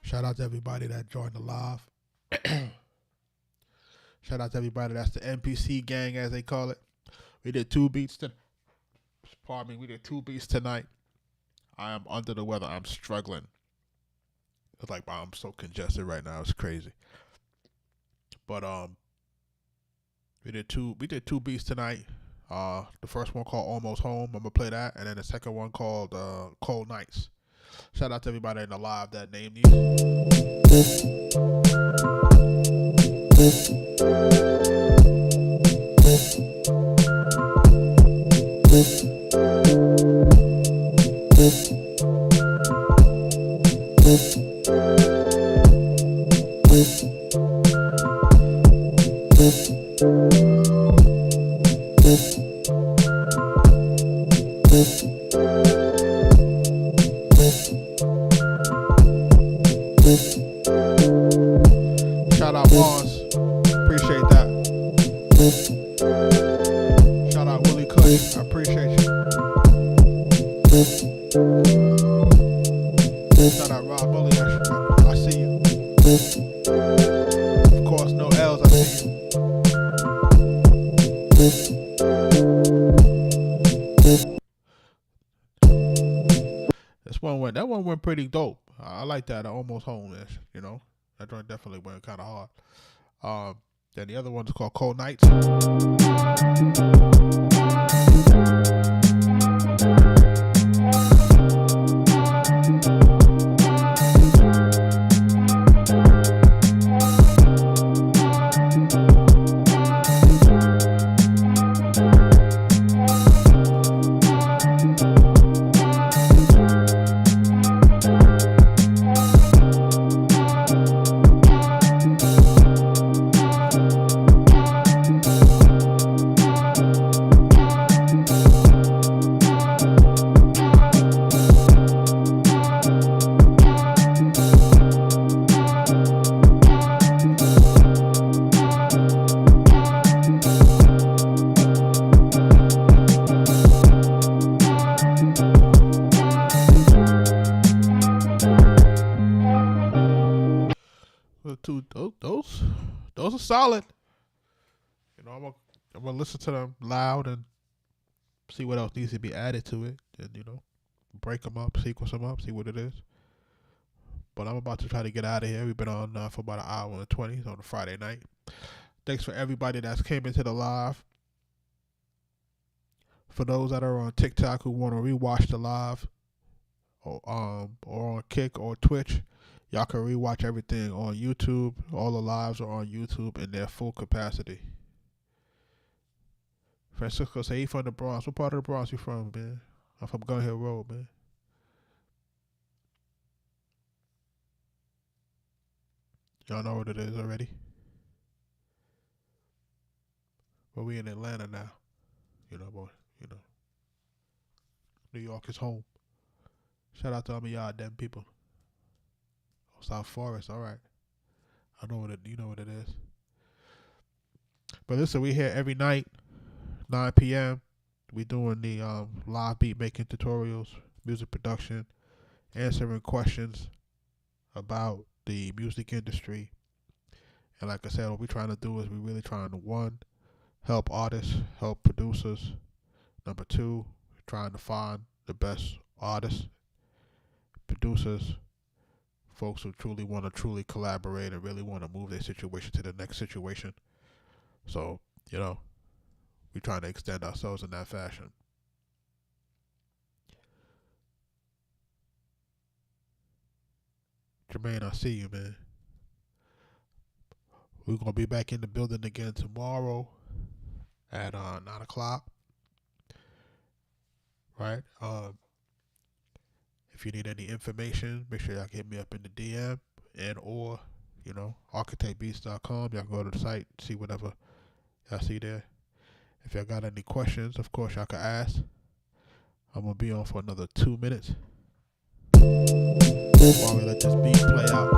Shout out to everybody that joined the live. Shout out to everybody that's the NPC gang, as they call it. We did 2 beats we did 2 beats tonight. I am under the weather. I'm struggling. It's like, wow, I'm so congested right now. It's crazy. But we did two beats tonight. The first one called Almost Home. I'm gonna play that, and then the second one called Cold Nights. Shout out to everybody in the live that named these. Shout out Mars, appreciate that. Shout out Willie Cush, I appreciate you. Shout out Rob Bully, I see you. Of course, no L's, I see you. That one went pretty dope. I like that. Almost Home-ish, you know. That joint definitely went kind of hard. Then the other one's called Cold Nights. Those are solid. You know, I'm gonna listen to them loud and see what else needs to be added to it, and you know, break them up, sequence them up, see what it is. But I'm about to try to get out of here. We've been on for about an hour and 20 on a Friday night. Thanks for everybody that's came into the live. For those that are on TikTok who want to rewatch the live, or on Kick or Twitch, y'all can rewatch everything on YouTube. All the lives are on YouTube in their full capacity. Francisco say he from the Bronx. What part of the Bronx you from, man? I'm from Gun Hill Road, man. Y'all know what it is already. But we in Atlanta now. You know, boy. You know. New York is home. Shout out to all of y'all damn people. South Forest, all right. I know what it. You know what it is. But listen, we here every night, 9 p.m. We doing the live beat making tutorials, music production, answering questions about the music industry. And like I said, what we're trying to do is we're really trying to, one, help artists, help producers. Number two, trying to find the best artists, producers, folks who truly want to truly collaborate and really want to move their situation to the next situation. So, we're trying to extend ourselves in that fashion. Jermaine, I see you, man. We're going to be back in the building again tomorrow at 9 o'clock. Right? If you need any information, make sure y'all hit me up in the DM and or, arkatechbeatz.com. Y'all go to the site, see whatever y'all see there. If y'all got any questions, of course, y'all can ask. I'm going to be on for another 2 minutes while we let this beat play out.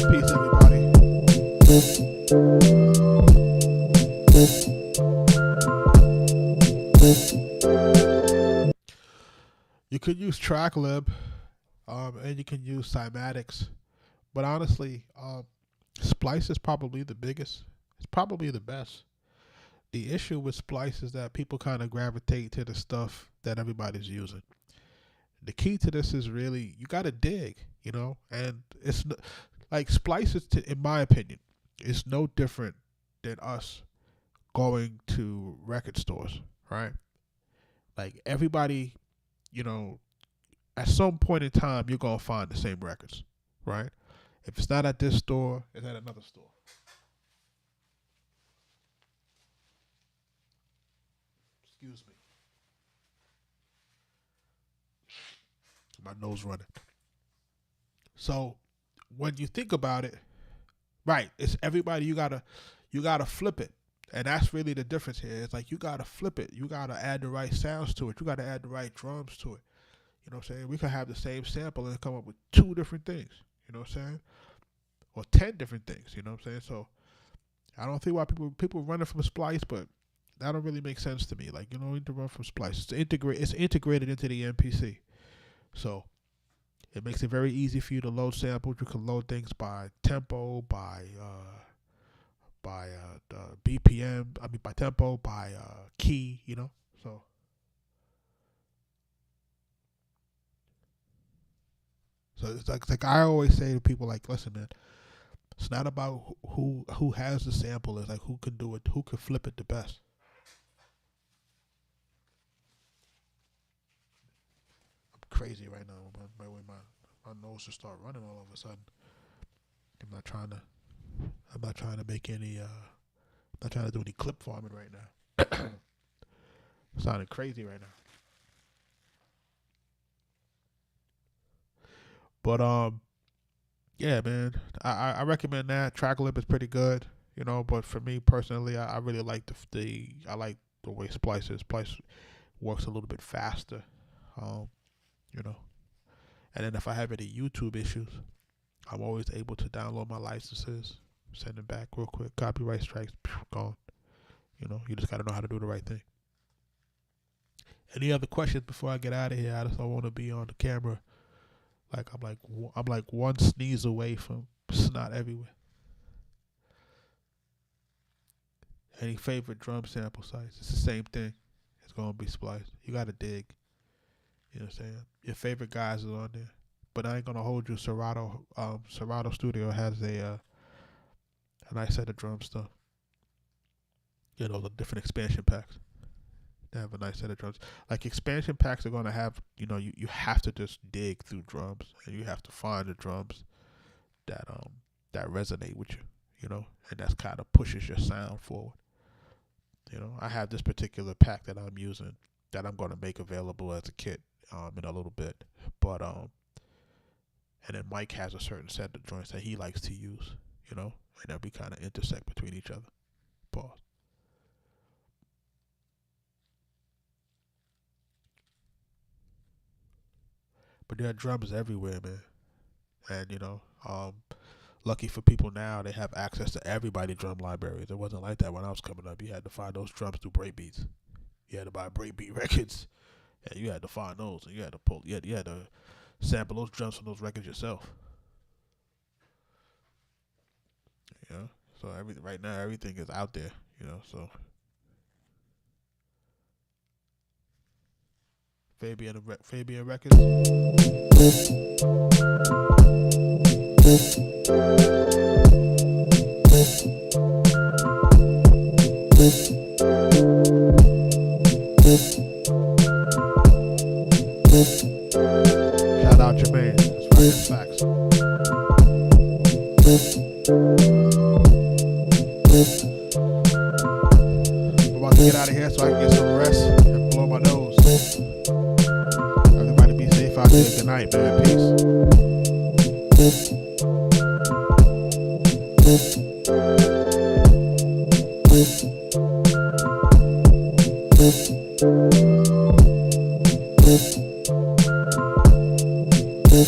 Peace, everybody. You could use TrackLib, and you can use Cymatics, but honestly, Splice is probably the biggest. It's probably the best. The issue with Splice is that people kind of gravitate to the stuff that everybody's using. The key to this is really, you got to dig, and it's like Splice is, in my opinion, it's no different than us going to record stores, right? Like everybody, at some point in time, you're going to find the same records, right? If it's not at this store, it's at another store. Excuse me. My nose running. So when you think about it, right, it's everybody, you gotta flip it. And that's really the difference here. It's like you gotta flip it. You gotta add the right sounds to it. You gotta add the right drums to it. You know what I'm saying? We could have the same sample and come up with 2 different things. You know what I'm saying? Or 10 different things. You know what I'm saying? So I don't think why people running from Splice, but that don't really make sense to me. Like, you don't need to run from Splice. It's integrated into the MPC. So it makes it very easy for you to load samples. You can load things by tempo, by BPM. I mean, by tempo, by key. So it's like I always say to people, like, listen, man, it's not about who has the sample. It's like who can do it, who can flip it the best. Crazy right now. My nose just start running all of a sudden. I'm not trying to make any. I'm not trying to do any clip farming right now. Sounding crazy right now. But yeah, man. I recommend that. TrackLib is pretty good, But for me personally, I really like the way Splice is. Splice works a little bit faster. And then if I have any YouTube issues, I'm always able to download my licenses, send them back real quick, copyright strikes, gone. You just got to know how to do the right thing. Any other questions before I get out of here? I just don't want to be on the camera like I'm like one sneeze away from snot everywhere. Any favorite drum sample sites? It's the same thing. It's gonna be Splice. You gotta dig. You know what I'm saying? Your favorite guys are on there. But I ain't gonna hold you. Serato Studio has a nice set of drum stuff. The different expansion packs. They have a nice set of drums. Like expansion packs are gonna have, you have to just dig through drums, and you have to find the drums that resonate with you, and that's kind of pushes your sound forward. I have this particular pack that I'm using that I'm gonna make available as a kit in a little bit, but and then Mike has a certain set of joints that he likes to use, and that we kind of intersect between each other. Pause. But there are drums everywhere, man. And, lucky for people now, they have access to everybody's drum libraries. It wasn't like that when I was coming up. You had to find those drums through breakbeats. You had to buy breakbeat records. And you had to find those. And you had to sample those drums from those records yourself. So right now, everything is out there, so. Fabian Records. Shout out Jermaine. That's right, that's facts. I'm about to get out of here so I can get some rest and blow my nose. Everybody be safe out there. Good night, man. Peace.